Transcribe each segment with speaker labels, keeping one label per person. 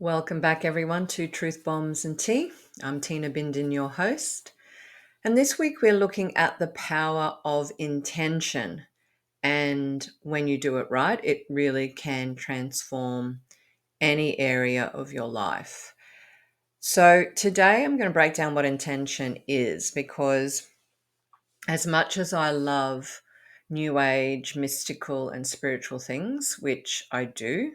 Speaker 1: Welcome back, everyone, to Truth Bombs and Tea. I'm Tina Bindon, your host. And this week we're looking at the power of intention. And when you do it right, it really can transform any area of your life. So today I'm going to break down what intention is, because as much as I love New Age, mystical, and spiritual things, which I do,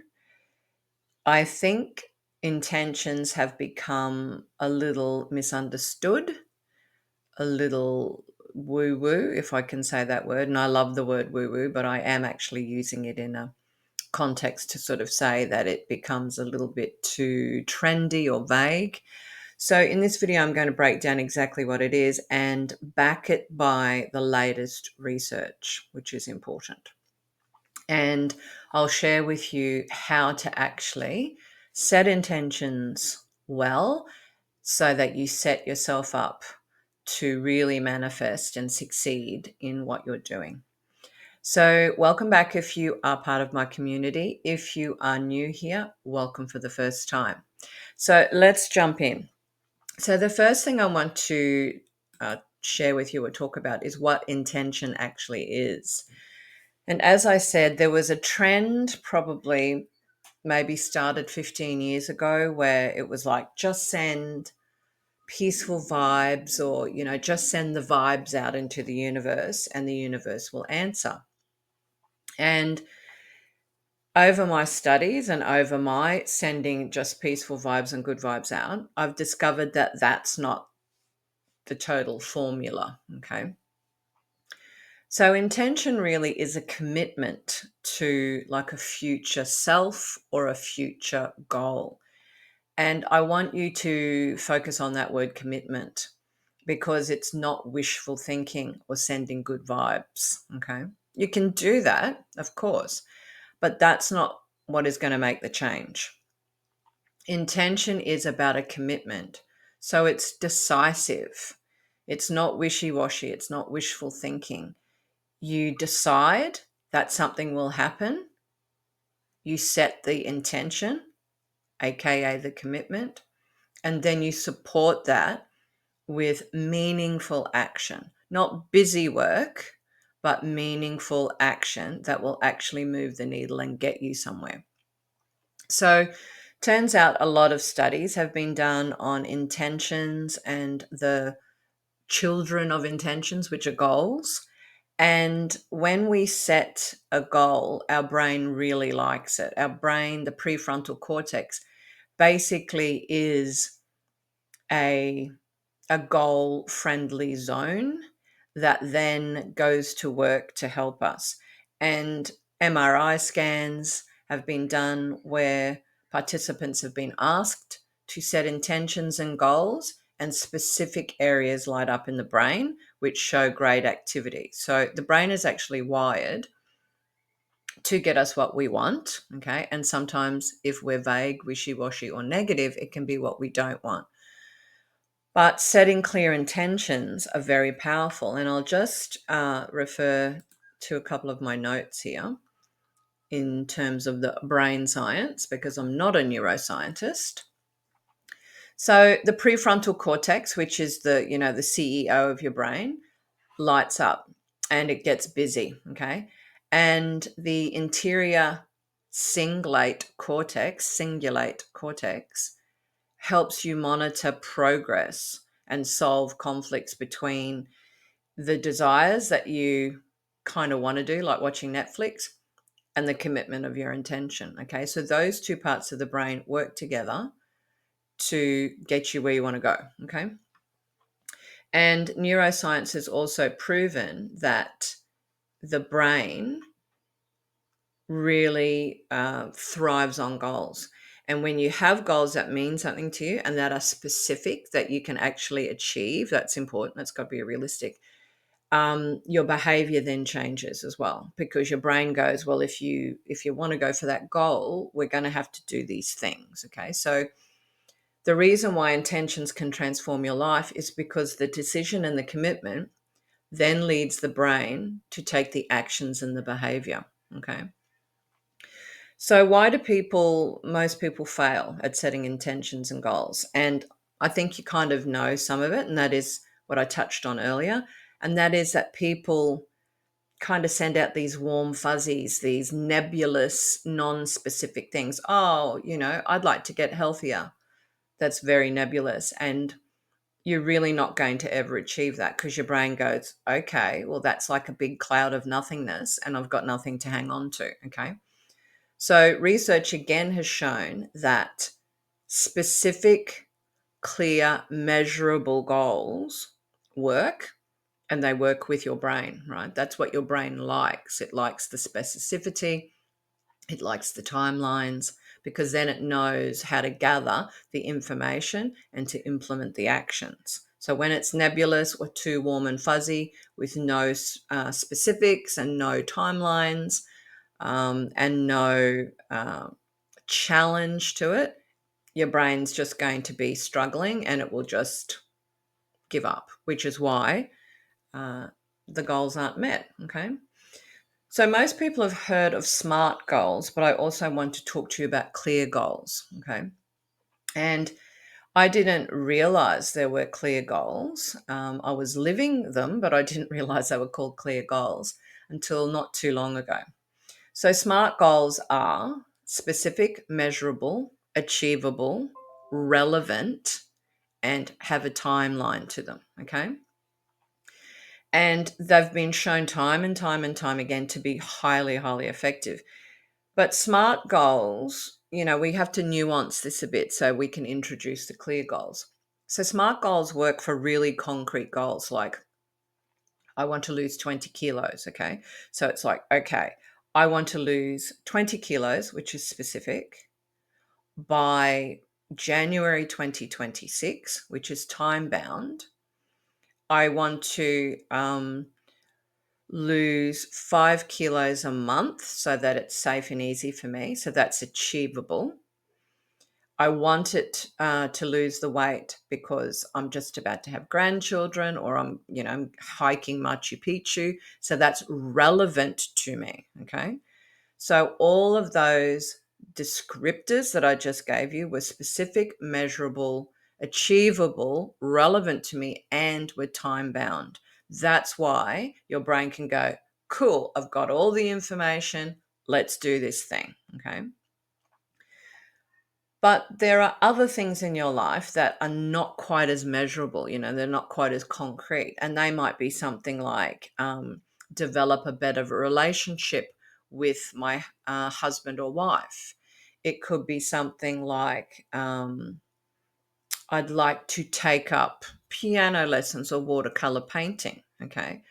Speaker 1: I think intentions have become a little misunderstood, a little woo woo, if I can say that word. And I love the word woo woo, but I am actually using it in a context to sort of say that it becomes a little bit too trendy or vague. So in this video, I'm going to break down exactly what it is and back it by the latest research, which is important. And I'll share with you how to actually set intentions well so that you set yourself up to really manifest and succeed in what you're doing. So, welcome back if you are part of my community. If you are new here, welcome for the first time. So, let's jump in. So, the first thing I want to share with you or talk about is what intention actually is. And as I said, there was a trend probably maybe started 15 years ago where it was like just send peaceful vibes, or just send the vibes out into the universe and the universe will answer. And over my studies and over my sending just peaceful vibes and good vibes out, I've discovered that that's not the total formula. Okay. So intention really is a commitment to like a future self or a future goal. And I want you to focus on that word commitment, because it's not wishful thinking or sending good vibes. Okay. You can do that, of course, but that's not what is going to make the change. Intention is about a commitment. So it's decisive. It's not wishy washy. It's not wishful thinking. You decide that something will happen. You set the intention, AKA the commitment, and then you support that with meaningful action, not busy work, but meaningful action that will actually move the needle and get you somewhere. So, turns out a lot of studies have been done on intentions and the children of intentions, which are goals. And when we set a goal, our brain really likes it. Our brain, the prefrontal cortex, basically is a goal friendly zone that then goes to work to help us. And MRI scans have been done where participants have been asked to set intentions and goals, and specific areas light up in the brain which show great activity. So the brain is actually wired to get us what we want. Okay. And sometimes if we're vague, wishy-washy, or negative, it can be what we don't want. But setting clear intentions are very powerful. And I'll just refer to a couple of my notes here in terms of the brain science, because I'm not a neuroscientist. So the prefrontal cortex, which is the CEO of your brain, lights up and it gets busy. Okay. And the interior cingulate cortex helps you monitor progress and solve conflicts between the desires that you kind of want to do, like watching Netflix, and the commitment of your intention. Okay. So those two parts of the brain work together to get you where you want to go. Okay. And neuroscience has also proven that the brain really thrives on goals. And when you have goals that mean something to you and that are specific, that you can actually achieve, that's important. That's got to be realistic. Your behavior then changes as well, because your brain goes, well, if you want to go for that goal, we're going to have to do these things. Okay. So the reason why intentions can transform your life is because the decision and the commitment then leads the brain to take the actions and the behavior. Okay. So, why do most people fail at setting intentions and goals? And I think you kind of know some of it, and that is what I touched on earlier. And that is that people kind of send out these warm fuzzies, these nebulous, non specific things. Oh, I'd like to get healthier. That's very nebulous. And you're really not going to ever achieve that because your brain goes, okay, well, that's like a big cloud of nothingness and I've got nothing to hang on to. Okay. So, research again has shown that specific, clear, measurable goals work, and they work with your brain, right? That's what your brain likes. It likes the specificity, it likes the timelines, because then it knows how to gather the information and to implement the actions. So when it's nebulous or too warm and fuzzy with no specifics and no timelines, and no challenge to it, your brain's just going to be struggling and it will just give up, which is why uh, the goals aren't met. Okay. So most people have heard of SMART goals, but I also want to talk to you about clear goals. Okay. And I didn't realize there were clear goals. I was living them, but I didn't realize they were called clear goals until not too long ago. So SMART goals are specific, measurable, achievable, relevant, and have a timeline to them. Okay. And they've been shown time and time and time again to be highly, highly effective. But SMART goals, we have to nuance this a bit so we can introduce the clear goals. So SMART goals work for really concrete goals like I want to lose 20 kilos. Okay. So it's like, okay, I want to lose 20 kilos, which is specific, by January 2026, which is time bound. I want to lose 5 kilos a month so that it's safe and easy for me. So that's achievable. I want it to lose the weight because I'm just about to have grandchildren or I'm hiking Machu Picchu. So that's relevant to me. Okay. So all of those descriptors that I just gave you were specific, measurable, achievable, relevant to me, and were time bound. That's why your brain can go, cool, I've got all the information. Let's do this thing. Okay. But there are other things in your life that are not quite as measurable, they're not quite as concrete. And they might be something like develop a better relationship with my husband or wife. It could be something like I'd like to take up piano lessons or watercolor painting. Okay.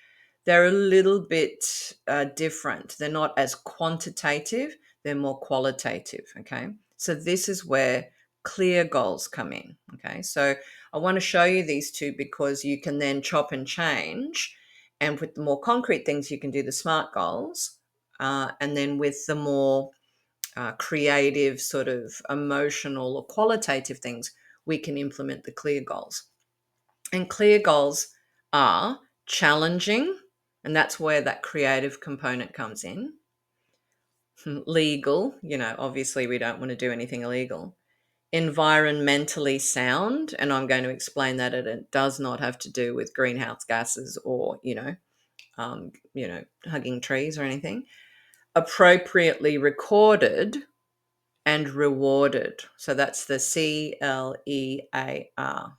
Speaker 1: They're a little bit different. They're not as quantitative, they're more qualitative. Okay. So this is where clear goals come in. Okay. So I want to show you these two because you can then chop and change. And with the more concrete things, you can do the SMART goals. And then with the more creative, sort of emotional or qualitative things, we can implement the clear goals. And clear goals are challenging, and that's where that creative component comes in. Legal, obviously we don't want to do anything illegal. Environmentally sound, and I'm going to explain that it does not have to do with greenhouse gases or, hugging trees or anything. Appropriately recorded and rewarded. So that's the CLEAR.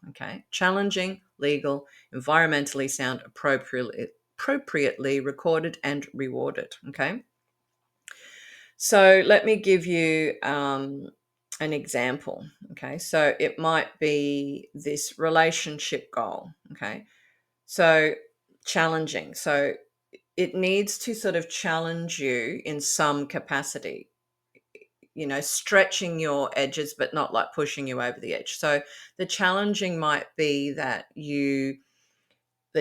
Speaker 1: Okay. Challenging, legal, environmentally sound, appropriately recorded and rewarded. Okay. So let me give you an example. Okay. So it might be this relationship goal. Okay. So challenging. So it needs to sort of challenge you in some capacity, stretching your edges, but not like pushing you over the edge. So the challenging might be that the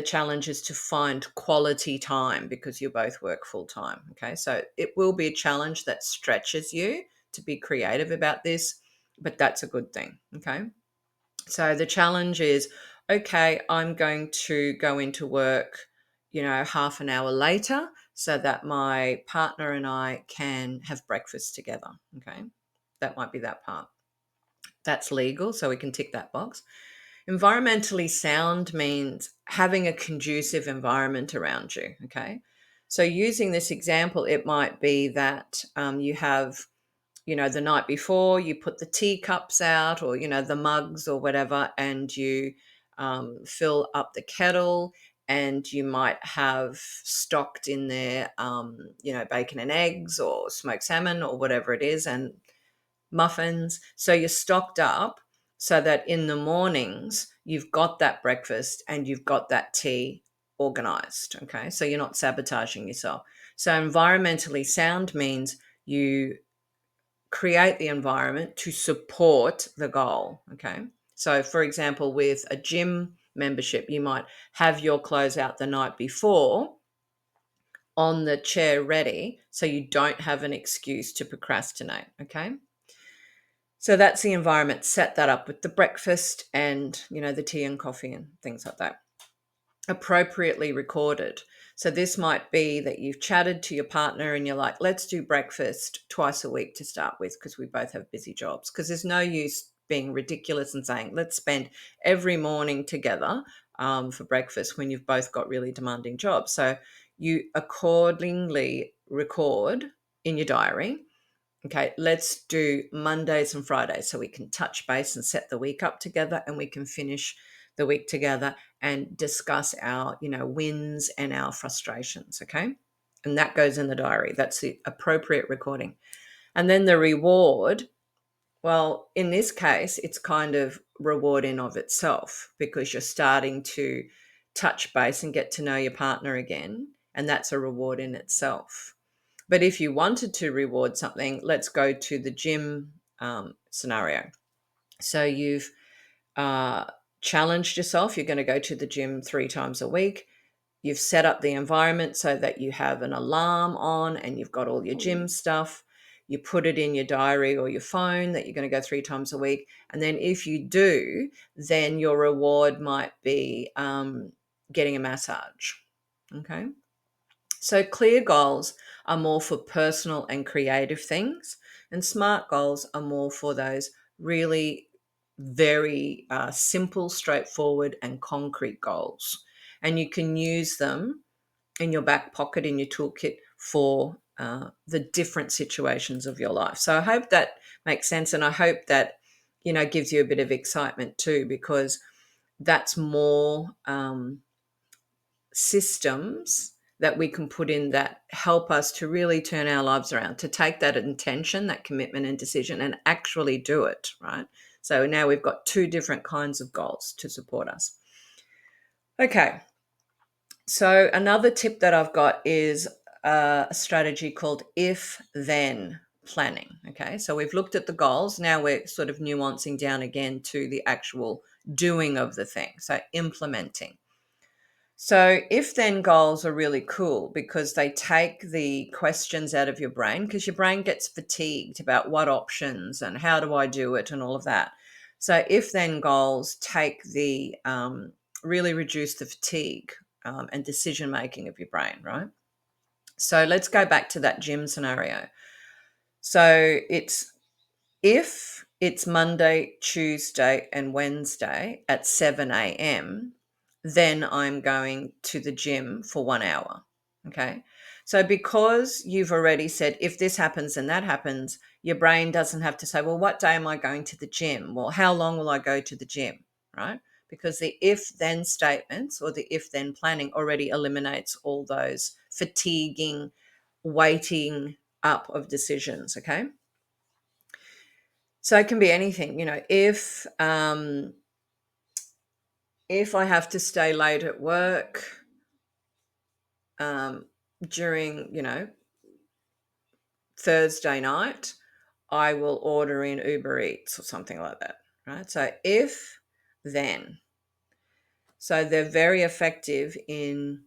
Speaker 1: challenge is to find quality time because you both work full time. Okay. So it will be a challenge that stretches you to be creative about this, but that's a good thing. Okay. So the challenge is, okay, I'm going to go into work, half an hour later so that my partner and I can have breakfast together. Okay. That might be that part. That's legal, so we can tick that box. Environmentally sound means having a conducive environment around you. Okay. So, using this example, it might be that you have, the night before, you put the teacups out, or, the mugs or whatever, and you fill up the kettle, and you might have stocked in there, bacon and eggs or smoked salmon or whatever it is, and muffins. So you're stocked up so that in the mornings you've got that breakfast and you've got that tea organized. Okay. So you're not sabotaging yourself. So environmentally sound means you create the environment to support the goal. Okay. So, for example, with a gym membership, you might have your clothes out the night before on the chair ready so you don't have an excuse to procrastinate. Okay. So that's the environment. Set that up with the breakfast and, the tea and coffee and things like that. Appropriately recorded. So this might be that you've chatted to your partner and you're like, let's do breakfast twice a week to start with, because we both have busy jobs. Because there's no use being ridiculous and saying, let's spend every morning together for breakfast when you've both got really demanding jobs. So you accordingly record in your diary. Okay, let's do Mondays and Fridays so we can touch base and set the week up together, and we can finish the week together and discuss our, wins and our frustrations. Okay. And that goes in the diary. That's the appropriate recording. And then the reward, well, in this case, it's kind of reward in of itself, because you're starting to touch base and get to know your partner again. And that's a reward in itself. But if you wanted to reward something, let's go to the gym scenario. So you've challenged yourself. You're going to go to the gym 3 times a week. You've set up the environment so that you have an alarm on and you've got all your gym stuff. You put it in your diary or your phone that you're going to go 3 times a week. And then if you do, then your reward might be getting a massage. Okay. So clear goals are more for personal and creative things, and SMART goals are more for those really very simple, straightforward, and concrete goals. And you can use them in your back pocket, in your toolkit, for the different situations of your life. So I hope that makes sense, and I hope that gives you a bit of excitement too, because that's more systems that we can put in that help us to really turn our lives around, to take that intention, that commitment and decision, and actually do it, right? So now we've got 2 different kinds of goals to support us. Okay. So another tip that I've got is a strategy called if-then planning. Okay. So we've looked at the goals. Now we're sort of nuancing down again to the actual doing of the thing. So implementing. So if then goals are really cool, because they take the questions out of your brain, because your brain gets fatigued about what options and how do I do it and all of that. So if then goals take the really reduce the fatigue and decision making of your brain, right? So let's go back to that gym scenario. So if it's Monday, Tuesday, and Wednesday at 7 a.m., then I'm going to the gym for 1 hour. Okay. So because you've already said, if this happens and that happens, your brain doesn't have to say, well, what day am I going to the gym? Well, how long will I go to the gym? Right. Because the if then statements or the if then planning already eliminates all those fatiguing, waiting up of decisions. Okay. So it can be anything, if I have to stay late at work during, Thursday night, I will order in Uber Eats or something like that, right? So if then, so they're very effective in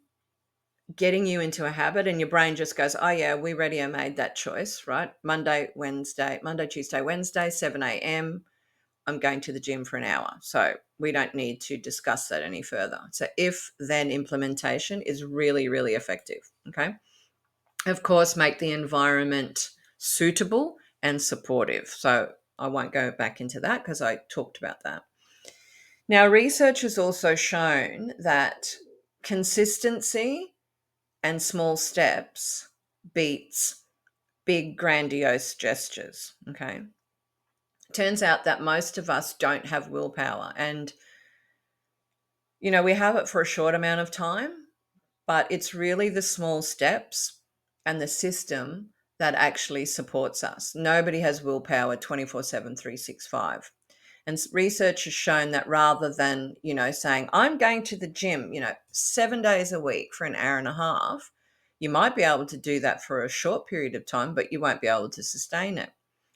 Speaker 1: getting you into a habit, and your brain just goes, oh yeah, we already made that choice, right? Monday, Tuesday, Wednesday, 7 a.m. I'm going to the gym for an hour. So we don't need to discuss that any further. So if then implementation is really, really effective. Okay. Of course, make the environment suitable and supportive. So I won't go back into that because I talked about that. Now, research has also shown that consistency and small steps beats big, grandiose gestures. Okay. Turns out that most of us don't have willpower. And, we have it for a short amount of time, but it's really the small steps and the system that actually supports us. Nobody has willpower 24/7, 365. And research has shown that rather than, saying, I'm going to the gym, 7 days a week for an hour and a half, you might be able to do that for a short period of time, but you won't be able to sustain it.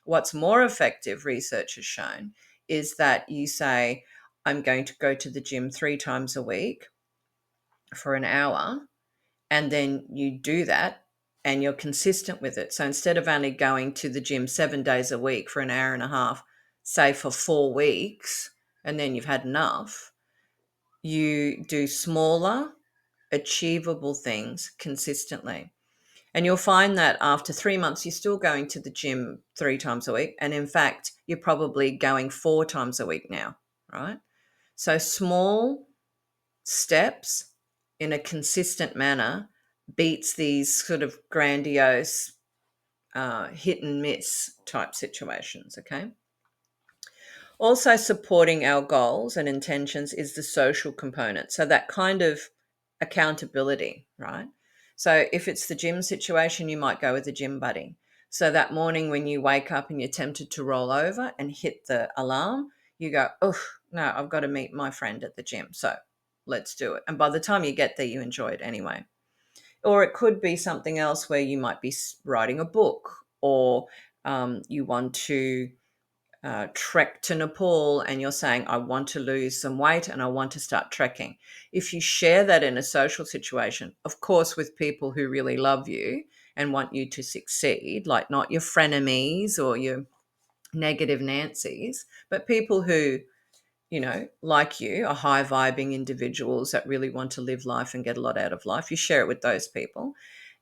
Speaker 1: What's more effective, research has shown, is that you say, I'm going to go to the gym 3 times a week for an hour, and then you do that and you're consistent with it. So instead of only going to the gym 7 days a week for an hour and a half, say for 4 weeks, and then you've had enough, you do smaller, achievable things consistently. And you'll find that after 3 months, you're still going to the gym 3 times a week. And in fact, you're probably going 4 times a week now, right? So small steps in a consistent manner beats these sort of grandiose hit and miss type situations. Okay. Also, supporting our goals and intentions is the social component. So, that kind of accountability, right? So, if it's the gym situation, you might go with a gym buddy. So, that morning when you wake up and you're tempted to roll over and hit the alarm, you go, oh, no, I've got to meet my friend at the gym. So, let's do it. And by the time you get there, you enjoy it anyway. Or it could be something else where you might be writing a book, or you want to trek to Nepal and you're saying, I want to lose some weight and I want to start trekking. If you share that in a social situation, of course, with people who really love you and want you to succeed, like not your frenemies or your negative Nancy's, but people who, like you, are high vibing individuals that really want to live life and get a lot out of life, you share it with those people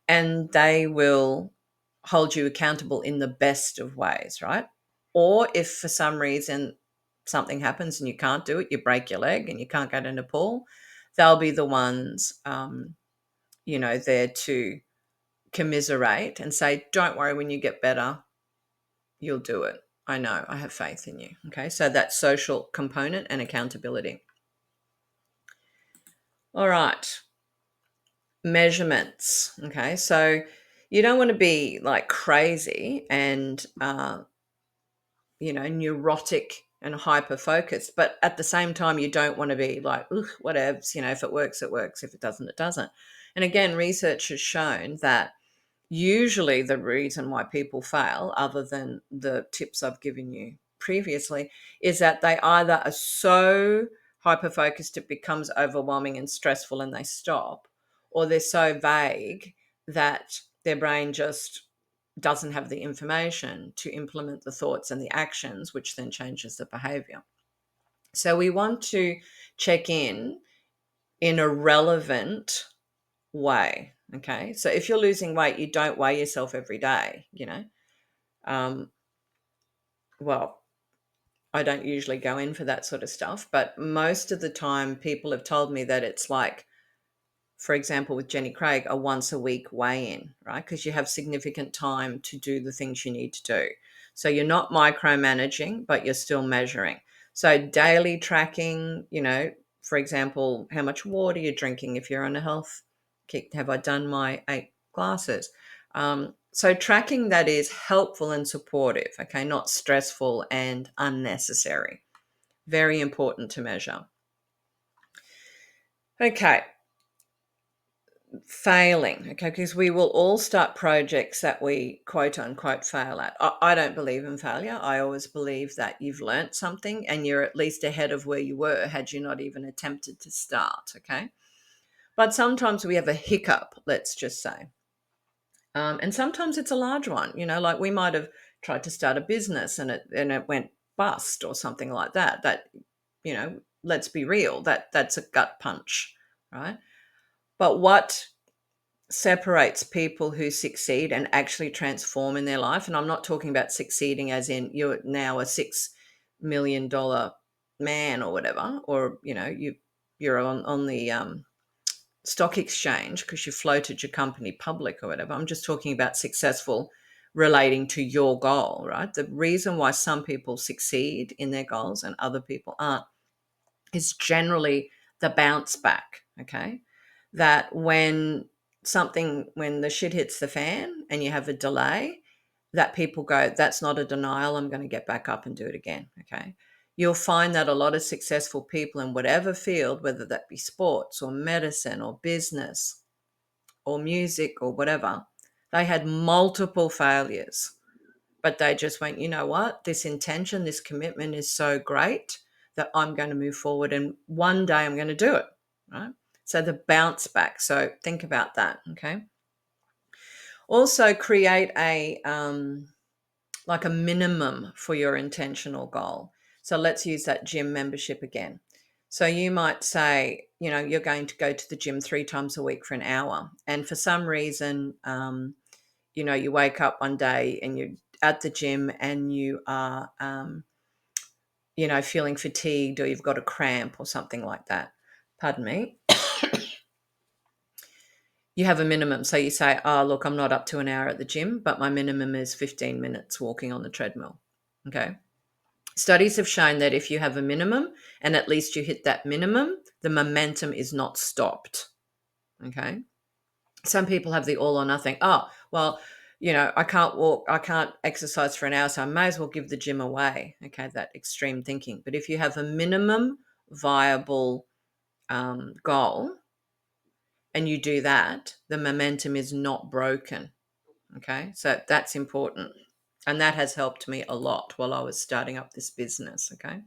Speaker 1: and they will hold you accountable in the best of ways, right? Or if for some reason something happens and you can't do it, you break your leg and you can't go to Nepal, they'll be the ones, there to commiserate and say, don't worry, when you get better, you'll do it. I know, I have faith in you. Okay, so that social component and accountability. All right, measurements. Okay, so you don't want to be like crazy and neurotic and hyper focused, but at the same time you don't want to be like, ugh, whatevs, if it works it works, if it doesn't it doesn't. And again, research has shown that usually the reason why people fail, other than the tips I've given you previously, is that they either are so hyper focused it becomes overwhelming and stressful and they stop, or they're so vague that their brain just doesn't have the information to implement the thoughts and the actions, which then changes the behavior. So we want to check in a relevant way. Okay. So if you're losing weight, you don't weigh yourself every day, Um, well, I don't usually go in for that sort of stuff, but most of the time people have told me that it's like, for example, with Jenny Craig, a once a week weigh in, right? Because you have significant time to do the things you need to do. So you're not micromanaging, but you're still measuring. So daily tracking, for example, how much water you're drinking if you're on a health kick. Have I done my 8 glasses? So tracking that is helpful and supportive, okay, not stressful and unnecessary. Very important to measure. Okay, failing, okay, because we will all start projects that we quote unquote fail at. I don't believe in failure. I always believe that you've learnt something and you're at least ahead of where you were had you not even attempted to start, okay? But sometimes we have a hiccup, let's just say. And sometimes it's a large one, like we might have tried to start a business and it went bust or something like that. Let's be real, that's a gut punch, right? But what separates people who succeed and actually transform in their life. And I'm not talking about succeeding as in you're now a $6 million man or whatever, or you're on the stock exchange because you floated your company public or whatever. I'm just talking about successful relating to your goal, right? The reason why some people succeed in their goals and other people aren't is generally the bounce back. Okay. That when the shit hits the fan and you have a delay, that people go, that's not a denial. I'm going to get back up and do it again. Okay. You'll find that a lot of successful people in whatever field, whether that be sports or medicine or business or music or whatever, they had multiple failures, but they just went, you know what, this intention, this commitment is so great that I'm going to move forward and one day I'm going to do it, right? So the bounce back. So think about that, okay? Also create like a minimum for your intentional goal. So let's use that gym membership again. So you might say, you're going to go to the gym 3 times a week for an hour. And for some reason, you wake up one day and you're at the gym and you are, feeling fatigued or you've got a cramp or something like that. Pardon me. You have a minimum. So you say, oh, look, I'm not up to an hour at the gym, but my minimum is 15 minutes walking on the treadmill. Okay. Studies have shown that if you have a minimum and at least you hit that minimum, the momentum is not stopped. Okay. Some people have the all or nothing. Oh, well, I can't walk, I can't exercise for an hour, so I may as well give the gym away. Okay, that extreme thinking. But if you have a minimum viable goal and you do that, the momentum is not broken. Okay, so that's important. And that has helped me a lot while I was starting up this business. Okay.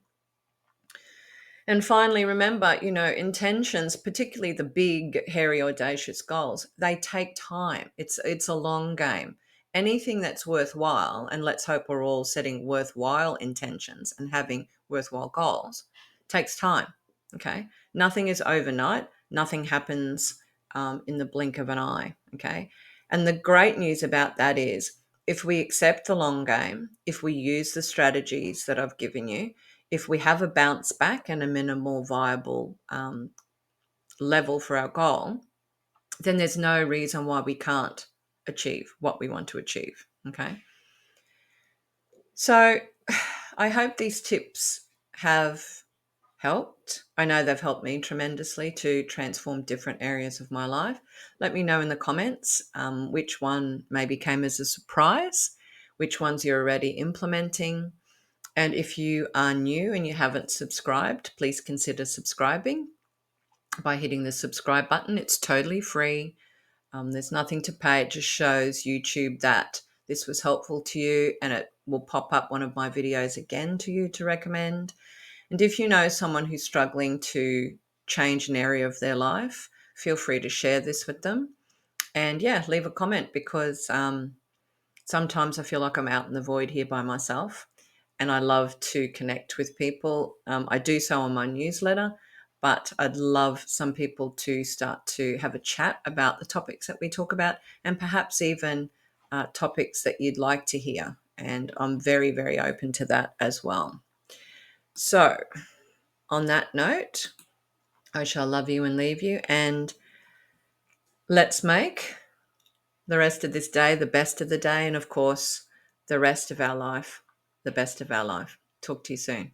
Speaker 1: And finally, remember, intentions, particularly the big, hairy, audacious goals, they take time. It's a long game. Anything that's worthwhile, and let's hope we're all setting worthwhile intentions and having worthwhile goals, takes time. Okay. Nothing is overnight. Nothing happens in the blink of an eye. Okay. And the great news about that is if we accept the long game, if we use the strategies that I've given you, if we have a bounce back and a minimal viable level for our goal, then there's no reason why we can't achieve what we want to achieve. Okay. So I hope these tips have helped. I know they've helped me tremendously to transform different areas of my life. Let me know in the comments which one maybe came as a surprise, which ones you're already implementing. And if you are new and you haven't subscribed, please consider subscribing by hitting the subscribe button. It's totally free. There's nothing to pay. It just shows YouTube that this was helpful to you, and it will pop up one of my videos again to you to recommend. And if you know someone who's struggling to change an area of their life, feel free to share this with them. And yeah, leave a comment because sometimes I feel like I'm out in the void here by myself, and I love to connect with people. I do so on my newsletter, but I'd love some people to start to have a chat about the topics that we talk about and perhaps even topics that you'd like to hear. And I'm very, very open to that as well. So, on that note, I shall love you and leave you, and let's make the rest of this day the best of the day, and of course, the rest of our life the best of our life. Talk to you soon.